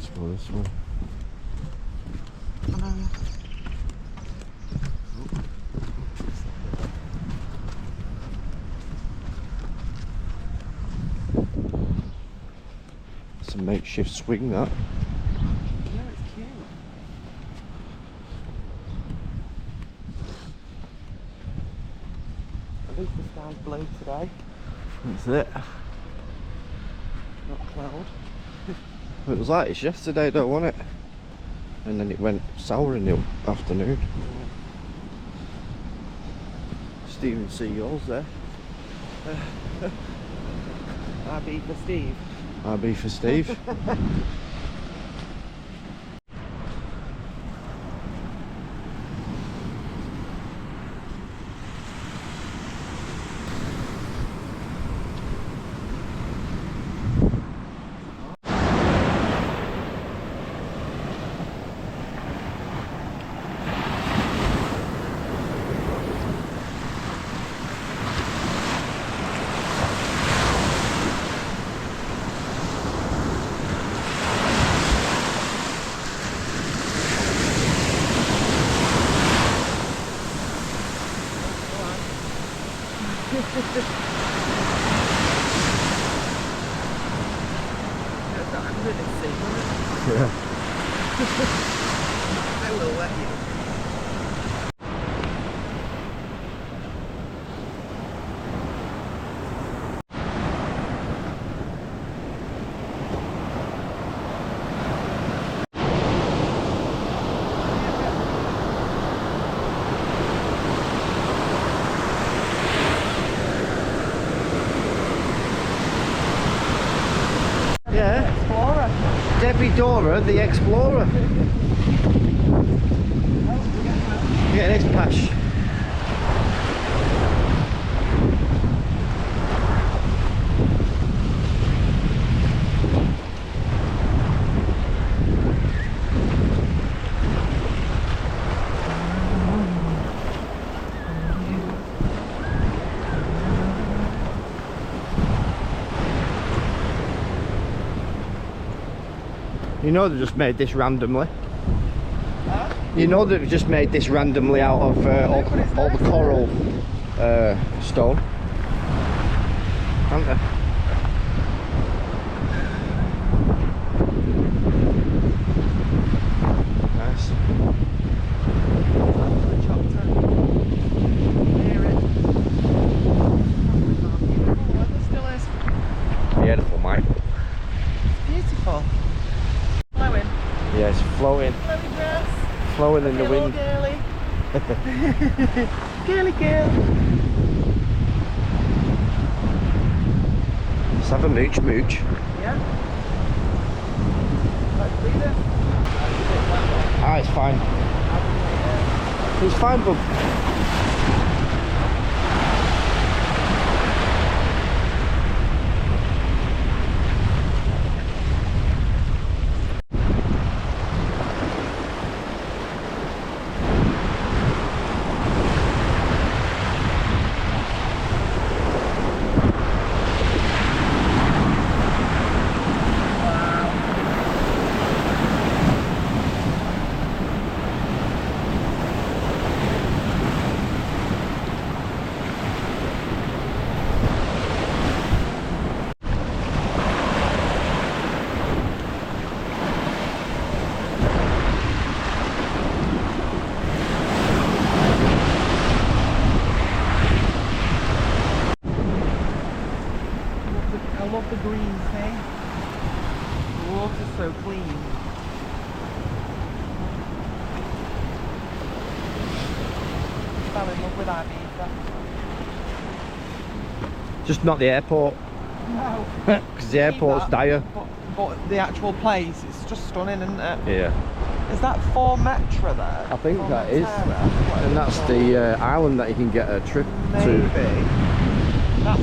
Let's go this one. It's a makeshift swing, that. Yeah, it's cute. At least the sky's blue today, That's it. not cloud. It was like this yesterday though, wasn't it? And then it went sour in the afternoon. Stephen Seagulls there. RB for Steve. RB for Steve. Yeah. I will let you. Yeah. Explorer. Debbie Dora, the Explorer. Yeah, next patch. You know they've just made this randomly. Huh? You know they've just made this randomly out of all the coral stone, haven't they? Nice. Still is. Beautiful, mate. Beautiful. Flowing. Yeah, it's flowing, Flowy dress. flowing in the Feel all wind. girly. Girly girl. Let's have a mooch, mooch. Yeah. Let's breathe it. Ah, it's fine. It's fine, bub. I love the green thing. The water's so clean. Fell in love with Ibiza. Just not the airport, No. because the airport's dire. But the actual place, it's just stunning, isn't it? Yeah, Is that Formentera there? I think that is. Formentera? And that's the island that you can get a trip Maybe. to. That's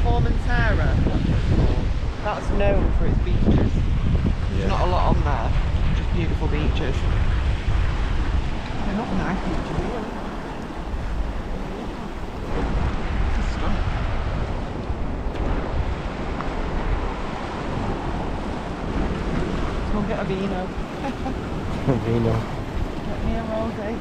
Formentera. That's known for its beaches. There's not a lot on there, just beautiful beaches. They're not nice beaches, really. It's stunning. Go and get a vino. Vino. Get me a rosé.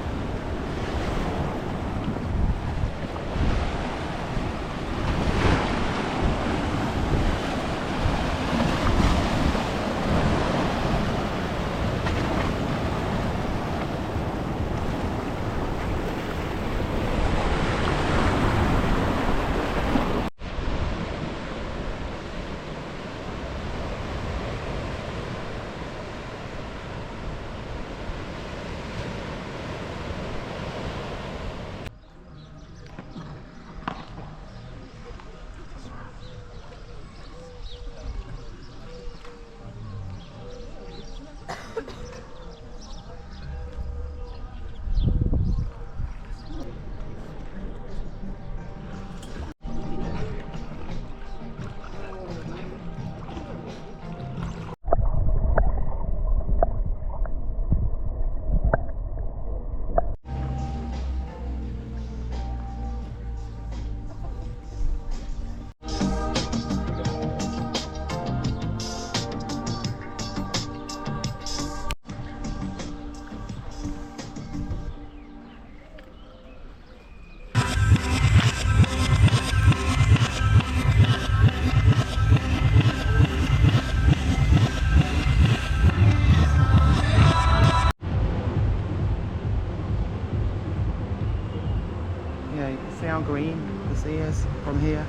Yeah, you can see how green the sea is from here.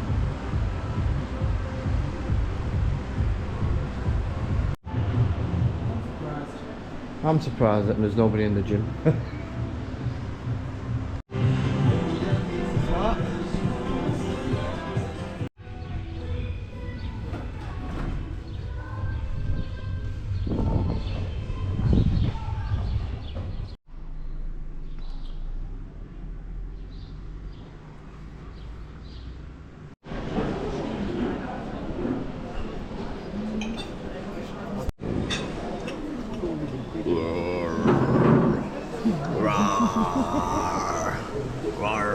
I'm surprised that there's nobody in the gym.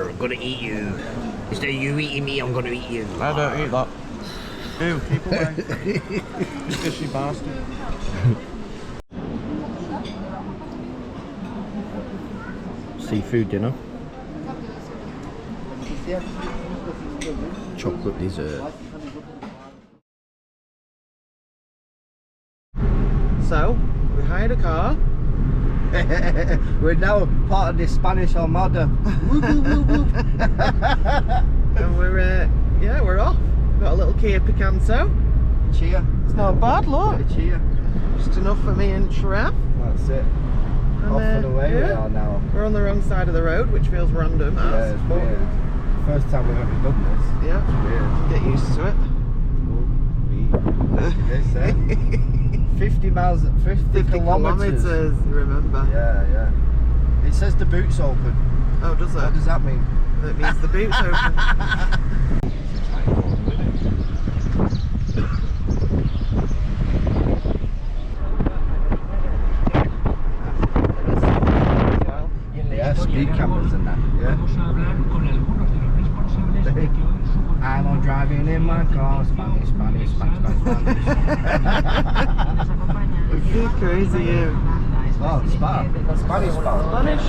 I'm gonna eat you. Instead of you eating me, I'm gonna eat you. I don't eat that. Ew, keep away. Fishy bastard. Seafood dinner. Chocolate dessert. So, we hired a car. We're now part of the Spanish Armada. Whoop, whoop, whoop, whoop. And we're off. Got a little Kia Picanto. Cheer. It's not bad, look. Cheer. Just enough for me and Trev. That's it. And, Off and away we are now. We're on the wrong side of the road, which feels random. Yeah, it's weird. First time we've ever done this. Yeah. It's weird. Get used to it. 50 miles, 50 kilometers. Remember. Yeah. It says the boot's open. Oh, does it? What does that mean? That means the boot's open. Yeah, speed cameras and that. Yeah. And I'm driving in my car, Spanish. You're crazy, you. Oh, spa. Spanish spa. Spanish?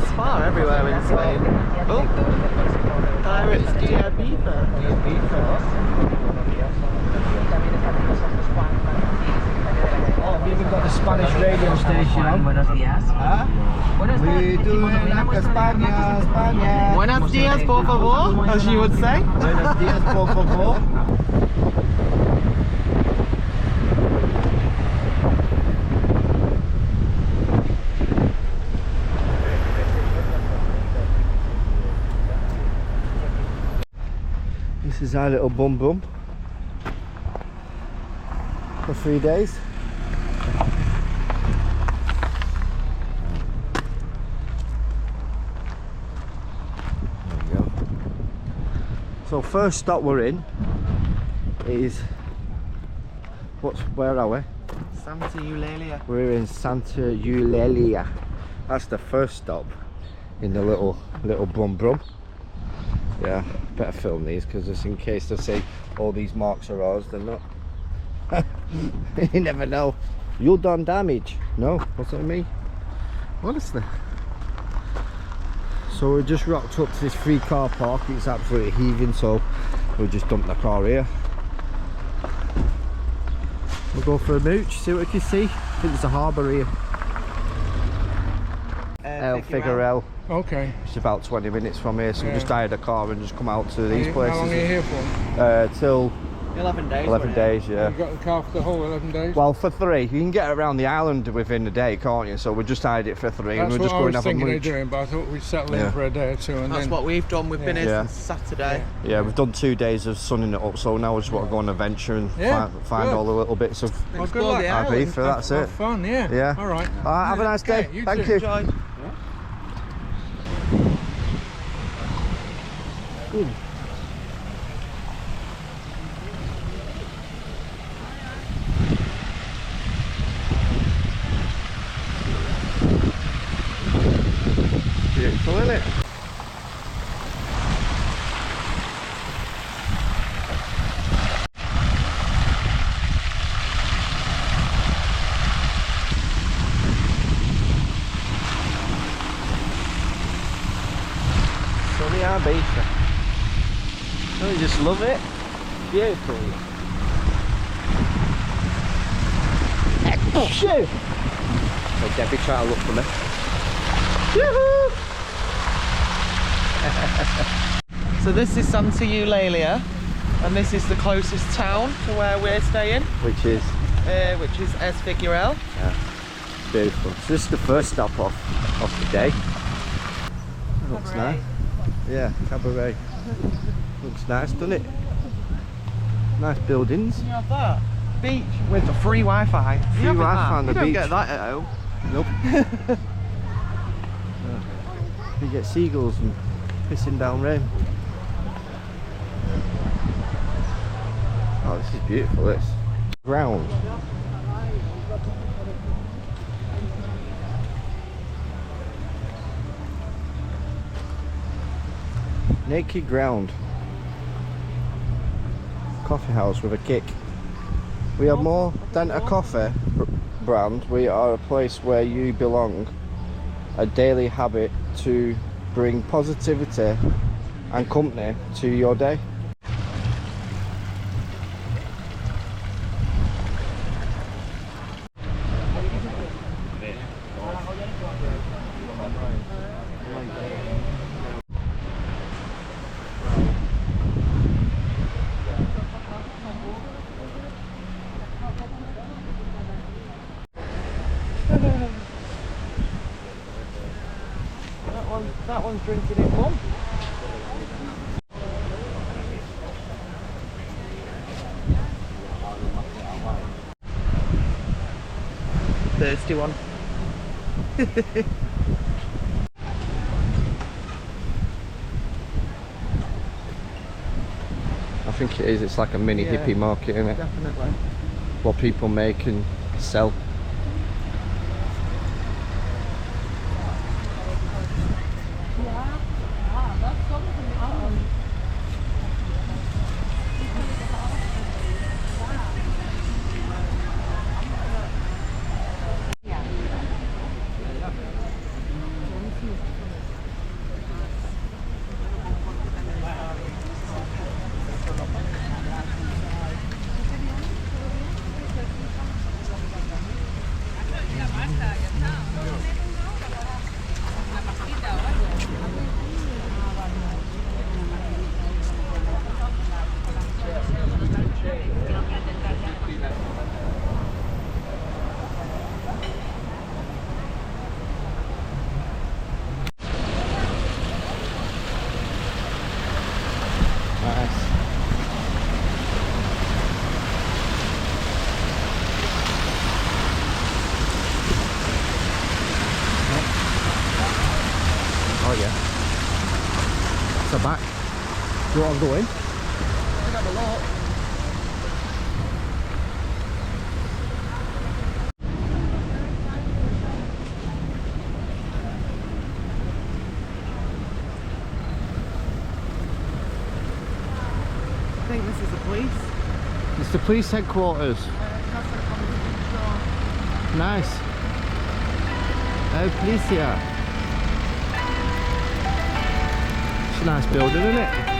Spa everywhere in Spain. Oh, Pirates de Ibiza. Oh, have you even got the Spanish radio station on? Huh? We do like España. Buenos dias, por favor, as you would say. Buenos dias, por favor. This is our little bum for 3 days. There we go. So first stop we're in is where are we? Santa Eulalia. We're in Santa Eulalia. That's the first stop in the little brum. Yeah, better film these because just in case they say all these marks are ours, they're not. You never know. You done damage. No, what's that mean? Honestly. So we just rocked up to this free car park. It's absolutely heaving, so we'll just dump the car here. We'll go for a mooch, see what we can see. I think there's a harbour here. El Figueral. Okay. It's about 20 minutes from here, so we just hired a car and just come out to these places. How long are you here for? Till 11 days. 11 days, yeah. You got the car for the whole 11 days? Well, for 3. You can get around the island within a day, can't you? So we just hired it for 3 and we're just going to have a thinking of mooch. doing, but I thought we'd settle in for a day or two and That's then... what we've done. We've been here since Saturday. Yeah, we've done 2 days of sunning it up, so now we just want to go on an adventure and find all the little bits of Ibiza, that's it. Have fun, yeah. All right. Have a nice day. Thank you. Enjoy. Ooh. Beautiful, isn't it? Sunny Ibiza. I just love it. Beautiful. Oh shit! So Debbie trying to look for me. Yoo-hoo! So this is Santa Eulalia, and this is the closest town to where we're staying, Which is Es Figueral. beautiful. So this is the first stop off the day. Looks nice. Yeah, cabaret. Looks nice, doesn't it? Nice buildings. You have that beach with a free Wi-Fi. Free Wi-Fi on the you don't beach. get that at home. Nope. You get seagulls and pissing down rain. Oh, this is beautiful, this. Ground. Naked ground. Coffee house with a kick. We are more than a coffee brand. We are a place where you belong. A daily habit to bring positivity and company to your day. That one's drinking it, Mum. Thirsty one. I think it is. It's like a mini hippie market, isn't it? Definitely. What people make and sell. Oh yeah. So back. Do you want to go in? Have a look. I think this is the police. It's the police headquarters. That's Nice. Oh, Policia. It's a nice building, isn't it?